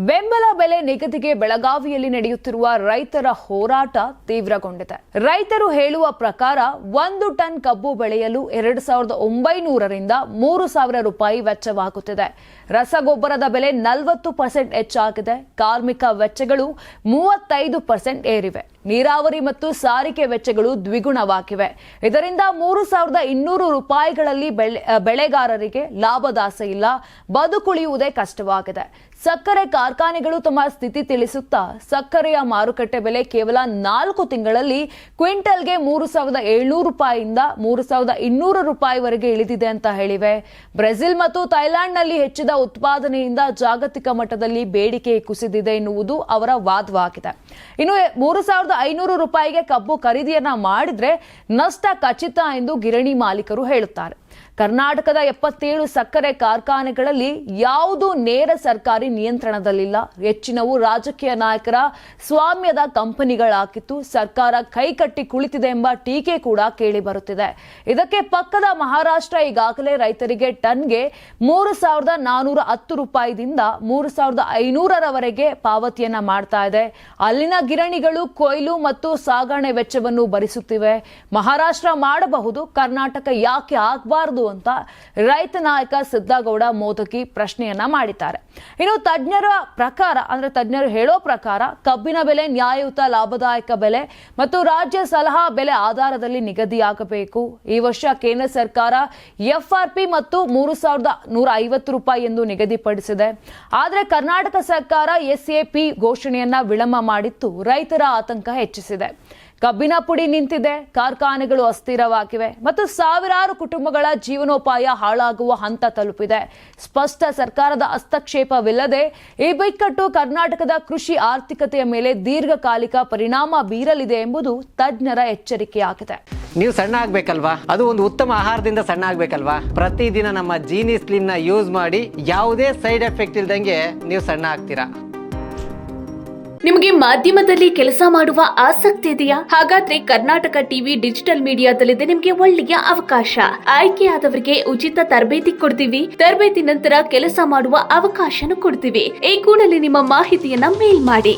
ಬೆಂಬಲ ಬೆಲೆ ನಿಗದಿಗೆ ಬೆಳಗಾವಿಯಲ್ಲಿ ನಡೆಯುತ್ತಿರುವ ರೈತರ ಹೋರಾಟ ತೀವ್ರಗೊಂಡಿದೆ. ರೈತರು ಹೇಳುವ ಪ್ರಕಾರ 1 ಟನ್ ಕಬ್ಬು ಬೆಳೆಯಲು 2,900ರಿಂದ 3,000 ರೂಪಾಯಿ ವೆಚ್ಚವಾಗುತ್ತಿದೆ. ರಸಗೊಬ್ಬರದ ಬೆಲೆ 40% ಹೆಚ್ಚಾಗಿದೆ. ಕಾರ್ಮಿಕ ವೆಚ್ಚಗಳು 35% ಏರಿವೆ. ನೀರಾವರಿ ಮತ್ತು ಸಾರಿಗೆ ವೆಚ್ಚಗಳು ದ್ವಿಗುಣವಾಗಿವೆ. ಇದರಿಂದ 3,200 ರೂಪಾಯಿಗಳಲ್ಲಿ ಬೆಳೆಗಾರರಿಗೆ ಲಾಭದಾಸೆ ಇಲ್ಲ, ಬದುಕುಳಿಯುವುದೇ ಕಷ್ಟವಾಗಿದೆ. ಸಕ್ಕರೆ ಕಾರ್ಖಾನೆಗಳು ತಮ್ಮ ಸ್ಥಿತಿ ತಿಳಿಸುತ್ತಾ ಸಕ್ಕರೆಯ ಮಾರುಕಟ್ಟೆ ಬೆಲೆ ಕೇವಲ 4 ತಿಂಗಳಲ್ಲಿ ಕ್ವಿಂಟಲ್ಗೆ 3,700 ರೂಪಾಯಿಯಿಂದ 3,200 ರೂಪಾಯಿವರೆಗೆ ಇಳಿದಿದೆ ಅಂತ ಹೇಳಿವೆ. ಬ್ರೆಜಿಲ್ ಮತ್ತು ಥೈಲ್ಯಾಂಡ್ನಲ್ಲಿ ಹೆಚ್ಚಿದ ಉತ್ಪಾದನೆಯಿಂದ ಜಾಗತಿಕ ಮಟ್ಟದಲ್ಲಿ ಬೇಡಿಕೆ ಕುಸಿದಿದೆ ಎನ್ನುವುದು ಅವರ ವಾದವಾಗಿದೆ. ಇನ್ನು 3,500 ರೂಪಾಯಿಗೆ ಕಬ್ಬು ಖರೀದಿಯನ್ನ ಮಾಡಿದ್ರೆ ನಷ್ಟ ಖಚಿತ ಎಂದು ಗಿರಣಿ ಮಾಲೀಕರು ಹೇಳುತ್ತಾರೆ. ಕರ್ನಾಟಕದ 77 ಸಕ್ಕರೆ ಕಾರ್ಖಾನೆಗಳಲ್ಲಿ ಯಾವುದೂ ನೇರ ಸರ್ಕಾರಿ ನಿಯಂತ್ರಣದಲ್ಲಿಲ್ಲ. ಹೆಚ್ಚಿನವು ರಾಜಕೀಯ ನಾಯಕರ ಸ್ವಾಮ್ಯದ ಕಂಪನಿಗಳಾಗಿದ್ದು ಸರ್ಕಾರ ಕೈಕಟ್ಟಿ ಕುಳಿತಿದೆ ಎಂಬ ಟೀಕೆ ಕೂಡ ಕೇಳಿ ಬರುತ್ತಿದೆ. ಇದಕ್ಕೆ ಪಕ್ಕದ ಮಹಾರಾಷ್ಟ್ರ ಈಗಾಗಲೇ ರೈತರಿಗೆ ಟನ್ಗೆ 3,410 ರೂಪಾಯಿದಿಂದ 3,500ರವರೆಗೆ ಪಾವತಿಯನ್ನ ಮಾಡ್ತಾ ಇದೆ. ಅಲ್ಲಿನ ಗಿರಣಿಗಳು ಕೊಯ್ಲು ಮತ್ತು ಸಾಗಣೆ ವೆಚ್ಚವನ್ನು ಭರಿಸುತ್ತಿವೆ. ಮಹಾರಾಷ್ಟ್ರ ಮಾಡಬಹುದು, ಕರ್ನಾಟಕ ಯಾಕೆ ಆಗಬಾರದು ಅಂತ ರೈತ ನಾಯಕ ಸಿದ್ದಗೌಡ ಮೋದಕಿ ಪ್ರಶ್ನೆಯನ್ನ ಮಾಡಿದ್ದಾರೆ. ಇನ್ನು ತಜ್ಞರು ಹೇಳೋ ಪ್ರಕಾರ ಕಬ್ಬಿನ ಬೆಲೆ ನ್ಯಾಯಯುತ ಲಾಭದಾಯಕ ಬೆಲೆ ಮತ್ತು ರಾಜ್ಯ ಸಲಹಾ ಬೆಲೆ ಆಧಾರದಲ್ಲಿ ನಿಗದಿಯಾಗಬೇಕು. ಈ ವರ್ಷ ಕೇಂದ್ರ ಸರ್ಕಾರ ಎಫ್ಆರ್ಪಿ ಮತ್ತು 3,150 ರೂಪಾಯಿ ಎಂದು ನಿಗದಿಪಡಿಸಿದೆ. ಆದರೆ ಕರ್ನಾಟಕ ಸರ್ಕಾರ ಎಸ್ಎಪಿ ಘೋಷಣೆಯನ್ನ ವಿಳಂಬ ಮಾಡಿದ್ದು ರೈತರ ಆತಂಕ ಹೆಚ್ಚಿಸಿದೆ. ಕಬ್ಬಿನ ಪುಡಿ ನಿಂತಿದೆ, ಕಾರ್ಖಾನೆಗಳು ಅಸ್ಥಿರವಾಗಿವೆ ಮತ್ತು ಸಾವಿರಾರು ಕುಟುಂಬಗಳ ಜೀವನೋಪಾಯ ಹಾಳಾಗುವ ಹಂತ ತಲುಪಿದೆ. ಸ್ಪಷ್ಟ ಸರ್ಕಾರದ ಹಸ್ತಕ್ಷೇಪವಿಲ್ಲದೆ ಈ ಬಿಕ್ಕಟ್ಟು ಕರ್ನಾಟಕದ ಕೃಷಿ ಆರ್ಥಿಕತೆಯ ಮೇಲೆ ದೀರ್ಘಕಾಲಿಕ ಪರಿಣಾಮ ಬೀರಲಿದೆ ಎಂಬುದು ತಜ್ಞರ ಎಚ್ಚರಿಕೆಯಾಗಿದೆ. ನೀವು ಸಣ್ಣ ಆಗ್ಬೇಕಲ್ವಾ? ಅದು ಒಂದು ಉತ್ತಮ ಆಹಾರದಿಂದ ಸಣ್ಣ ಆಗ್ಬೇಕಲ್ವಾ? ಪ್ರತಿದಿನ ನಮ್ಮ ಜೀನಿ ಸ್ಲಿಮ್ ನ ಯೂಸ್ ಮಾಡಿ ಯಾವುದೇ ಸೈಡ್ ಎಫೆಕ್ಟ್ ಇಲ್ದಂಗೆ ನೀವು ಸಣ್ಣ ಆಗ್ತೀರಾ. ನಿಮಗೆ ಮಾಧ್ಯಮದಲ್ಲಿ ಕೆಲಸ ಮಾಡುವ ಆಸಕ್ತಿ ಇದೆಯಾ? ಹಾಗಾದ್ರೆ ಕರ್ನಾಟಕ ಟಿವಿ ಡಿಜಿಟಲ್ ಮೀಡಿಯಾದಲ್ಲಿದೆ ನಿಮಗೆ ಒಳ್ಳೆಯ ಅವಕಾಶ. ಆಯ್ಕೆಯಾದವರಿಗೆ ಉಚಿತ ತರಬೇತಿ ಕೊಡ್ತೀವಿ. ತರಬೇತಿ ನಂತರ ಕೆಲಸ ಮಾಡುವ ಅವಕಾಶನೂ ಕೊಡ್ತೀವಿ. ಈ ಕೂಡಲೇ ನಿಮ್ಮ ಮಾಹಿತಿಯನ್ನ ಮೇಲ್ ಮಾಡಿ.